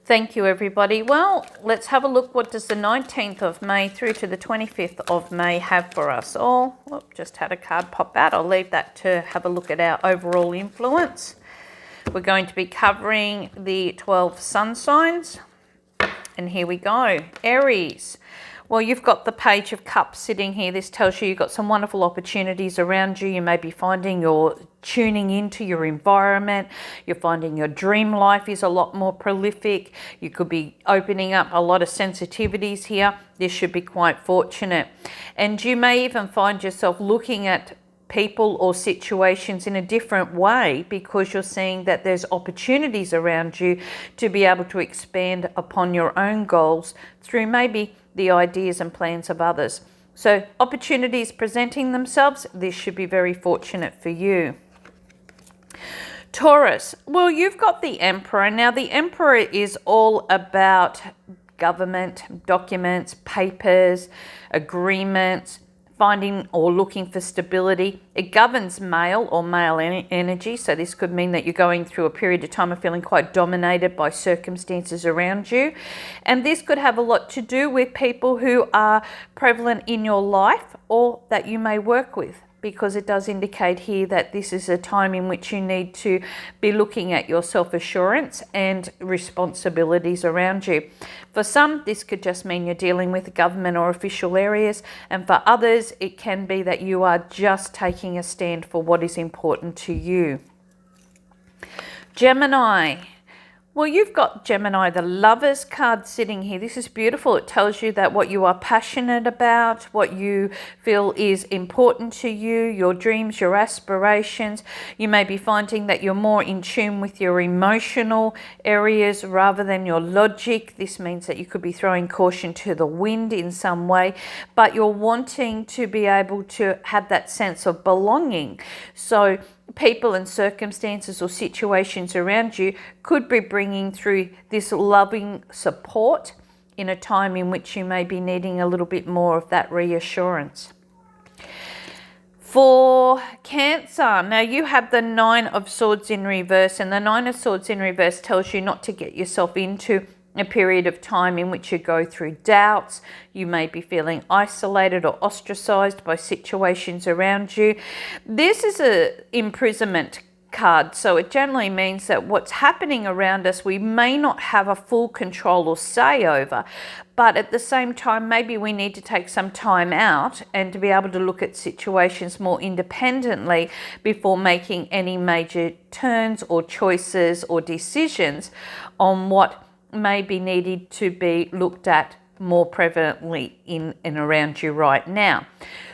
Thank you, everybody. Well, let's have a look. What does the 19th of May through to the 25th of May have for us? Oh, just had a card pop out. I'll leave that to have a look at our overall influence. We're going to be covering the 12 sun signs. And here we go. Aries. Well, you've got the Page of Cups sitting here. This tells you you've got some wonderful opportunities around you. You may be finding you're tuning into your environment. You're finding your dream life is a lot more prolific. You could be opening up a lot of sensitivities here. This should be quite fortunate. And you may even find yourself looking at people or situations in a different way because you're seeing that there's opportunities around you to be able to expand upon your own goals through maybe the ideas and plans of others. So opportunities presenting themselves, this should be very fortunate for you. Taurus, well, you've got the Emperor. Now, the Emperor is all about government, documents, papers, agreements, finding or looking for stability. It governs male or male energy. So this could mean that you're going through a period of time of feeling quite dominated by circumstances around you. And this could have a lot to do with people who are prevalent in your life or that you may work with, because it does indicate here that this is a time in which you need to be looking at your self-assurance and responsibilities around you. For some, this could just mean you're dealing with government or official areas, and for others, it can be that you are just taking a stand for what is important to you. Gemini. Well, you've got Gemini, the Lovers card sitting here. This is beautiful. It tells you that what you are passionate about, what you feel is important to you, your dreams, your aspirations. You may be finding that you're more in tune with your emotional areas rather than your logic. This means that you could be throwing caution to the wind in some way, but you're wanting to be able to have that sense of belonging. So people and circumstances or situations around you could be bringing through this loving support in a time in which you may be needing a little bit more of that reassurance. For Cancer, now you have the Nine of Swords in reverse, and the Nine of Swords in reverse tells you not to get yourself into a period of time in which you go through doubts. You may be feeling isolated or ostracized by situations around you. This is an imprisonment card, so it generally means that what's happening around us we may not have a full control or say over, but at the same time maybe we need to take some time out and to be able to look at situations more independently before making any major turns or choices or decisions on what may be needed to be looked at more prevalently in and around you right now.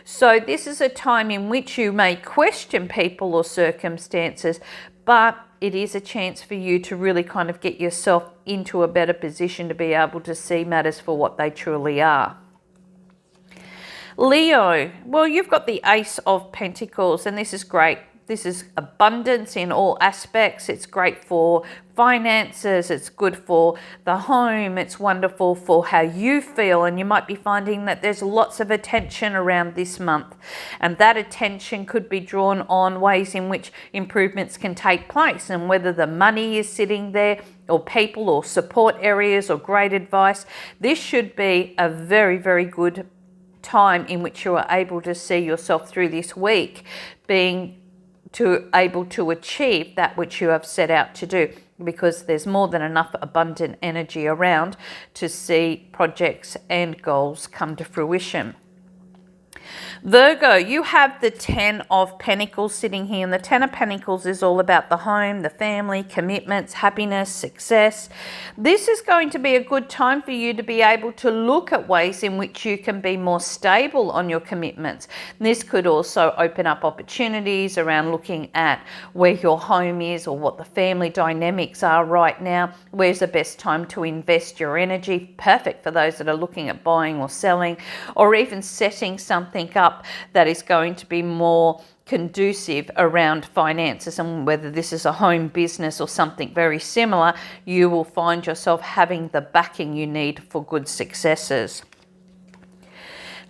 So this is a time in which you may question people or circumstances, but it is a chance for you to really kind of get yourself into a better position to be able to see matters for what they truly are. Leo, well, you've got the Ace of Pentacles, and this is great. This is abundance in all aspects. It's great for finances. It's good for the home. It's wonderful for how you feel. And you might be finding that there's lots of attention around this month. And that attention could be drawn on ways in which improvements can take place. And whether the money is sitting there or people or support areas or great advice, this should be a very, very good time in which you are able to see yourself through this week being able to achieve that which you have set out to do, because there's more than enough abundant energy around to see projects and goals come to fruition. Virgo, you have the Ten of Pentacles sitting here, and the Ten of Pentacles is all about the home, the family, commitments, happiness, success. This is going to be a good time for you to be able to look at ways in which you can be more stable on your commitments. This could also open up opportunities around looking at where your home is or what the family dynamics are right now. Where's the best time to invest your energy? Perfect for those that are looking at buying or selling, or even setting something up that is going to be more conducive around finances. And whether this is a home business or something very similar, you will find yourself having the backing you need for good successes.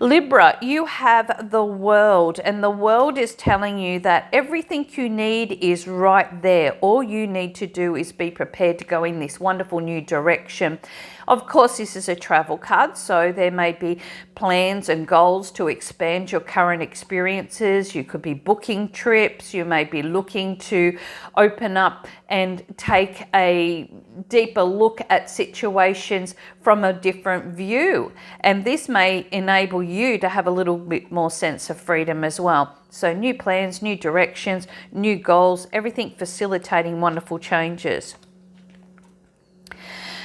Libra, you have the world, and the world is telling you that everything you need is right there. All you need to do is be prepared to go in this wonderful new direction. Of course, this is a travel card, so there may be plans and goals to expand your current experiences. You could be booking trips. You may be looking to open up and take a deeper look at situations from a different view. And this may enable you to have a little bit more sense of freedom as well. So new plans, new directions, new goals, everything facilitating wonderful changes.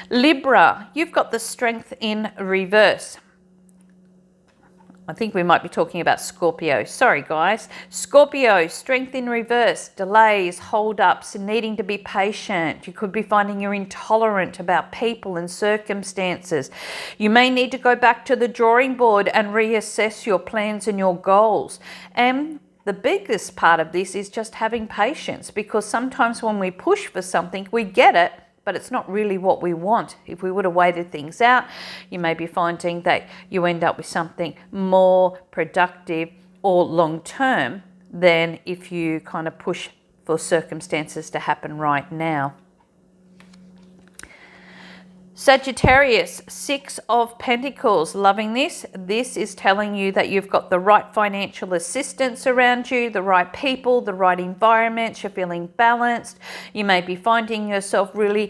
Libra, you've got the Strength in reverse. I think we might be talking about Scorpio. Sorry, guys. Scorpio, Strength in reverse, delays, hold-ups, needing to be patient. You could be finding you're intolerant about people and circumstances. You may need to go back to the drawing board and reassess your plans and your goals. And the biggest part of this is just having patience, because sometimes when we push for something, we get it, but it's not really what we want. If we would have waited things out, you may be finding that you end up with something more productive or long-term than if you kind of push for circumstances to happen right now. Sagittarius, Six of Pentacles, loving this. This is telling you that you've got the right financial assistance around you, the right people, the right environment. You're feeling balanced. You may be finding yourself really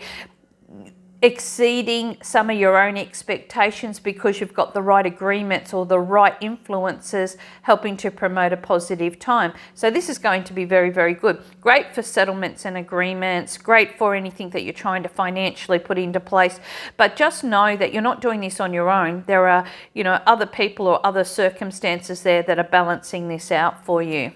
exceeding some of your own expectations because you've got the right agreements or the right influences helping to promote a positive time. So this is going to be very, very good. Great for settlements and agreements, great for anything that you're trying to financially put into place. But just know that you're not doing this on your own. There are, other people or other circumstances there that are balancing this out for you.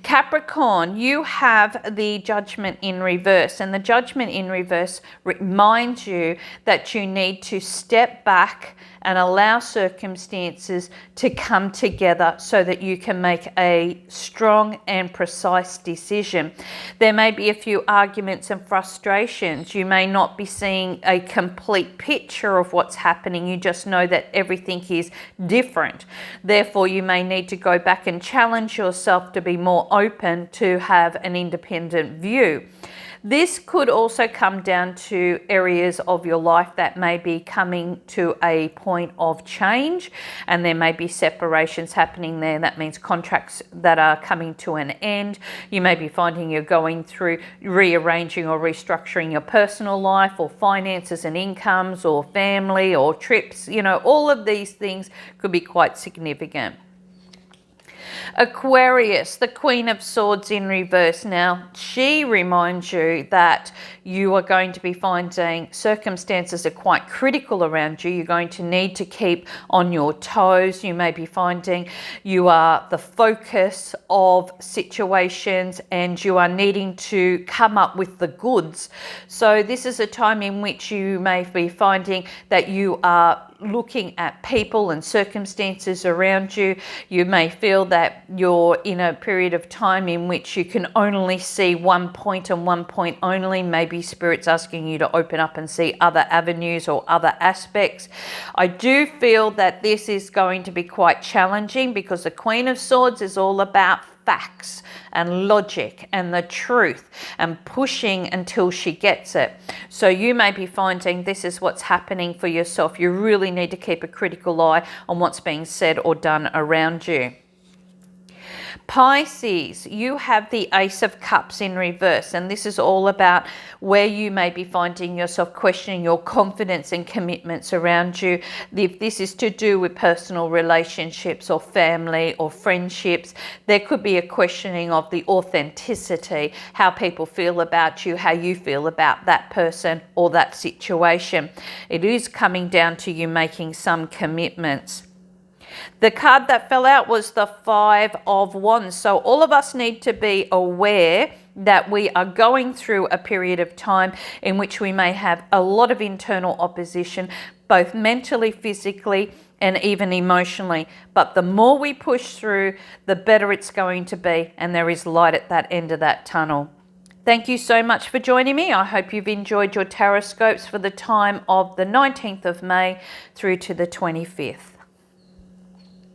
Capricorn, you have the Judgment in reverse, and the Judgment in reverse reminds you that you need to step back and allow circumstances to come together so that you can make a strong and precise decision. There may be a few arguments and frustrations. You may not be seeing a complete picture of what's happening. You just know that everything is different. Therefore, you may need to go back and challenge yourself to be more open to have an independent view. This could also come down to areas of your life that may be coming to a point of change, and there may be separations happening there. That means contracts that are coming to an end. You may be finding you're going through rearranging or restructuring your personal life or finances and incomes or family or trips. All of these things could be quite significant. Aquarius, the Queen of Swords in reverse. Now, she reminds you that you are going to be finding circumstances are quite critical around you. You're going to need to keep on your toes. You may be finding you are the focus of situations and you are needing to come up with the goods. So this is a time in which you may be finding that you are looking at people and circumstances around you. You may feel that you're in a period of time in which you can only see one point and one point only. Maybe Spirit's asking you to open up and see other avenues or other aspects. I do feel that this is going to be quite challenging because the Queen of Swords is all about facts and logic and the truth and pushing until she gets it. So you may be finding this is what's happening for yourself. You really need to keep a critical eye on what's being said or done around you. Pisces, you have the Ace of Cups in reverse, and this is all about where you may be finding yourself questioning your confidence and commitments around you. If this is to do with personal relationships or family or friendships, there could be a questioning of the authenticity, how people feel about you, how you feel about that person or that situation. It is coming down to you making some commitments. The card that fell out was the Five of Wands. So all of us need to be aware that we are going through a period of time in which we may have a lot of internal opposition, both mentally, physically, and even emotionally. But the more we push through, the better it's going to be, and there is light at that end of that tunnel. Thank you so much for joining me. I hope you've enjoyed your Tarotscopes for the time of the 19th of May through to the 25th.